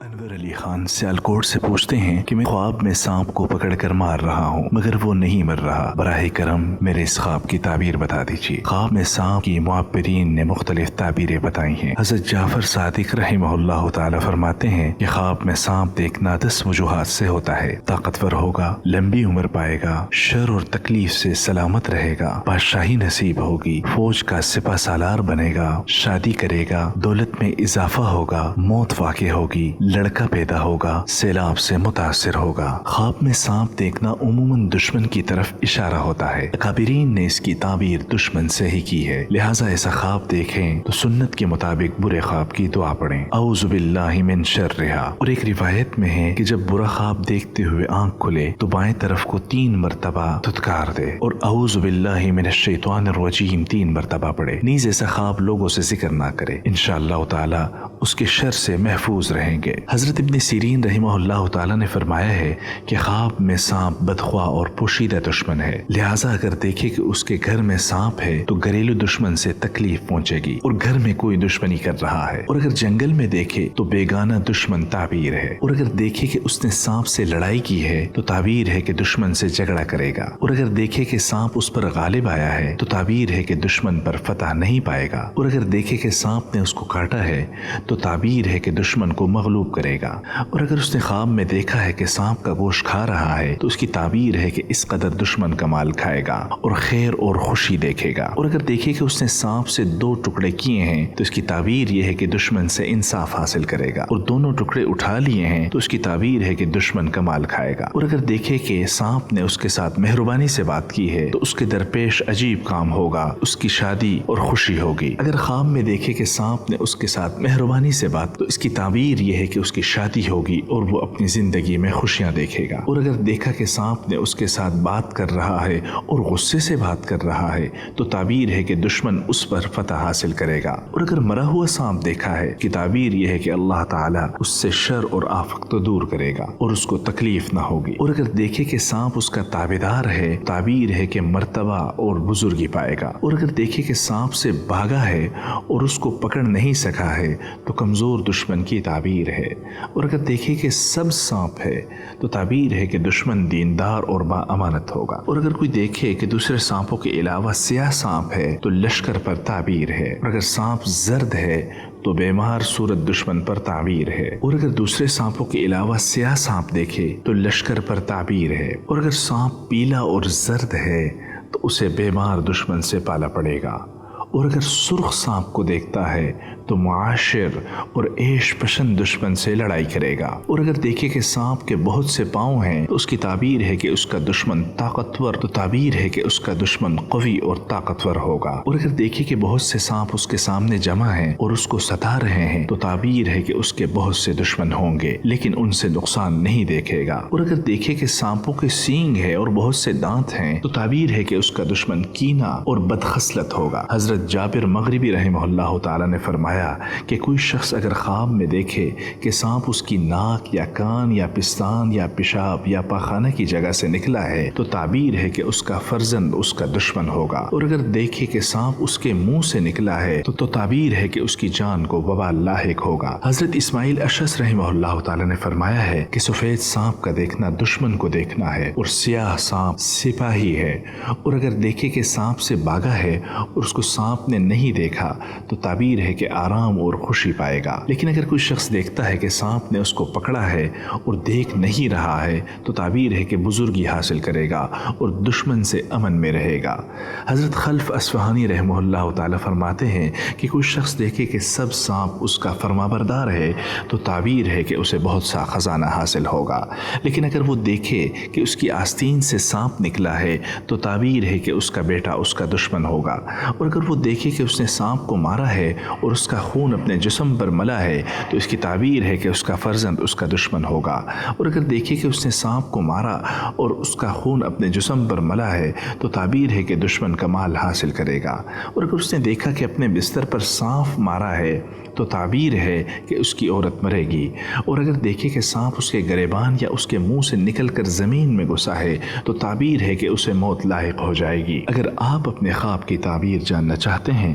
انور علی خان سیالکوٹ سے پوچھتے ہیں کہ میں خواب میں سانپ کو پکڑ کر مار رہا ہوں مگر وہ نہیں مر رہا، براہ کرم میرے اس خواب کی تعبیر بتا دیجیے۔ خواب میں سانپ کی معبرین نے مختلف تعبیریں بتائی ہیں۔ حضرت جعفر صادق رحمہ اللہ تعالی فرماتے ہیں کہ خواب میں سانپ دیکھنا 10 وجوہات سے ہوتا ہے۔ طاقتور ہوگا، لمبی عمر پائے گا، شر اور تکلیف سے سلامت رہے گا، بادشاہی نصیب ہوگی، فوج کا سپہ سالار بنے گا، شادی کرے گا، دولت میں اضافہ ہوگا، موت واقع ہوگی، لڑکا پیدا ہوگا، سیلاب سے متاثر ہوگا۔ خواب میں سانپ دیکھنا عموماً دشمن کی طرف اشارہ ہوتا ہے۔ اکابرین نے اس کی تعبیر دشمن سے ہی کی ہے، لہٰذا ایسا خواب دیکھیں تو سنت کے مطابق برے خواب کی دعا پڑھیں، اعوذ باللہ من شرھا۔ اور ایک روایت میں ہے کہ جب برا خواب دیکھتے ہوئے آنکھ کھلے تو بائیں طرف کو 3 مرتبہ دھتکار دے اور اعوذ باللہ من الشیطان الرجیم 3 مرتبہ پڑھے۔ نیز ایسا خواب لوگوں سے ذکر نہ کرے، انشاءاللہ تعالی اس کے شر سے محفوظ رہیں گے۔ حضرت ابن سیرین رحمہ اللہ تعالی نے فرمایا ہے کہ خواب میں سانپ بدخواہ اور پوشیدہ دشمن ہے، لہٰذا اگر دیکھے کہ اس کے گھر میں سانپ ہے تو گھریلو دشمن سے تکلیف پہنچے گی اور گھر میں کوئی دشمنی کر رہا ہے، اور اگر جنگل میں دیکھے تو بیگانہ دشمن تعبیر ہے، اور اگر دیکھے کہ اس نے سانپ سے لڑائی کی ہے تو تعبیر ہے کہ دشمن سے جھگڑا کرے گا، اور اگر دیکھے کہ سانپ اس پر غالب آیا ہے تو تعبیر ہے کہ دشمن پر فتح نہیں پائے گا، اور اگر دیکھے کہ سانپ نے اس کو کاٹا ہے تو تعبیر ہے کہ دشمن کو مغلوب کرے گا، اور اگر اس نے خواب میں دیکھا ہے کہ سانپ کا گوشت کھا رہا ہے تو اس کی تعبیر ہے کہ اس قدر دشمن کا مال کھائے گا اور خیر اور خوشی دیکھے گا، اور اگر دیکھے کہ اس نے سانپ سے 2 ٹکڑے کیے ہیں تو اس کی تعبیر یہ ہے کہ دشمن سے انصاف حاصل کرے گا، اور دونوں ٹکڑے اٹھا لیے ہیں تو اس کی تعبیر ہے کہ دشمن کا مال کھائے گا، اور اگر دیکھے کہ سانپ نے اس کے ساتھ مہربانی سے بات کی ہے تو اس کے درپیش عجیب کام ہوگا، اس کی شادی اور خوشی ہوگی۔ اگر خواب میں دیکھے کہ سانپ نے اس کے ساتھ مہربانی سے بات تو اس کی تعبیر یہ ہے کہ اس کی شادی ہوگی اور وہ اپنی زندگی میں خوشیاں دیکھے گا، اور اگر دیکھا کہ سانپ نے اس کے ساتھ بات کر رہا ہے اور غصے سے بات کر رہا ہے تو تعبیر ہے کہ دشمن اس پر فتح حاصل کرے گا، اور اگر مرا ہوا سانپ دیکھا ہے کہ تعبیر یہ ہے کہ اللہ تعالیٰ اس سے شر اور آفت تو دور کرے گا اور اس کو تکلیف نہ ہوگی، اور اگر دیکھے کہ سانپ اس کا تابعدار ہے تعبیر ہے کہ مرتبہ اور بزرگی پائے گا، اور اگر دیکھے کہ سانپ سے بھاگا ہے اور اس کو پکڑ نہیں سکا ہے تو کمزور دشمن کی تعبیر ہے، اور اگر دیکھے کہ سب سانپ ہے تو تعبیر ہے کہ دشمن دیندار اور با امانت ہوگا، اور اگر کوئی دیکھے کہ دوسرے سانپوں کے علاوہ سیاہ سانپ ہے تو لشکر پر تعبیر ہے، اور اگر سانپ زرد ہے تو بیمار صورت دشمن پر تعبیر ہے، اور اگر دوسرے سانپوں کے علاوہ سیاہ سانپ دیکھے تو لشکر پر تعبیر ہے، اور اگر سانپ پیلا اور زرد ہے تو اسے بیمار دشمن سے پالا پڑے گا، اور اگر سرخ سانپ کو دیکھتا ہے تو معاشر اور عیش پسند دشمن سے لڑائی کرے گا، اور اگر دیکھے کہ سانپ کے بہت سے پاؤں ہیں تو اس کی تعبیر ہے کہ اس کا دشمن طاقتور تو تعبیر ہے کہ اس کا دشمن قوی اور طاقتور ہوگا، اور اگر دیکھے کہ بہت سے سانپ اس کے سامنے جمع ہیں اور اس کو ستا رہے ہیں تو تعبیر ہے کہ اس کے بہت سے دشمن ہوں گے لیکن ان سے نقصان نہیں دیکھے گا، اور اگر دیکھے کہ سانپوں کے سینگ ہے اور بہت سے دانت ہیں تو تعبیر ہے کہ اس کا دشمن کینہ اور بدخصلت ہوگا۔ حضرت جابر مغربی رحمہ اللہ تعالی نے فرمایا کہ کوئی شخص اگر خواب میں دیکھے کہ سانپ اس کی ناک یا کان یا پستان یا پیشاب یا پاخانہ کی جگہ سے نکلا ہے تو تعبیر ہے کہ اس کا فرزند اس کا دشمن ہوگا، اور اگر دیکھے کہ سانپ اس کے منہ سے نکلا ہے تو تعبیر ہے کہ اس کی جان کو وبال لاحق ہوگا۔ حضرت اسماعیل اشعث رحمہ اللہ تعالی نے فرمایا ہے کہ سفید سانپ کا دیکھنا دشمن کو دیکھنا ہے اور سیاہ سانپ سپاہی ہے، اور اگر دیکھے کہ سانپ سے بھاگا ہے اور اس کو سانپ نے نہیں دیکھا تو تعبیر ہے کہ آرام اور خوشی پائے گا، لیکن اگر کوئی شخص دیکھتا ہے کہ سانپ نے اس کو پکڑا ہے اور دیکھ نہیں رہا ہے تو تعبیر ہے کہ بزرگی حاصل کرے گا اور دشمن سے امن میں رہے گا۔ حضرت خلف اصفہانی رحمہ اللہ تعالی فرماتے ہیں کہ کوئی شخص دیکھے کہ سب سانپ اس کا فرمانبردار ہے تو تعبیر ہے کہ اسے بہت سا خزانہ حاصل ہوگا، لیکن اگر وہ دیکھے کہ اس کی آستین سے سانپ نکلا ہے تو تعبیر ہے کہ اس کا بیٹا اس کا دشمن ہوگا، اور اگر وہ دیکھے کہ اس نے سانپ کو مارا ہے اور اس کا خون اپنے جسم پر ملا ہے تو اس کی تعبیر ہے کہ اس کا فرزند اس کا دشمن ہوگا، اور اگر دیکھے کہ اس نے سانپ کو مارا اور اس کا خون اپنے جسم پر ملا ہے تو تعبیر ہے کہ دشمن کا مال حاصل کرے گا، اور اگر اس نے دیکھا کہ اپنے بستر پر سانپ مارا ہے تو تعبیر ہے کہ اس کی عورت مرے گی، اور اگر دیکھے کہ سانپ اس کے گریبان یا اس کے منہ سے نکل کر زمین میں گھسا ہے تو تعبیر ہے کہ اسے موت لاحق ہو جائے گی۔ اگر آپ اپنے خواب کی تعبیر جاننا چاہتے ہیں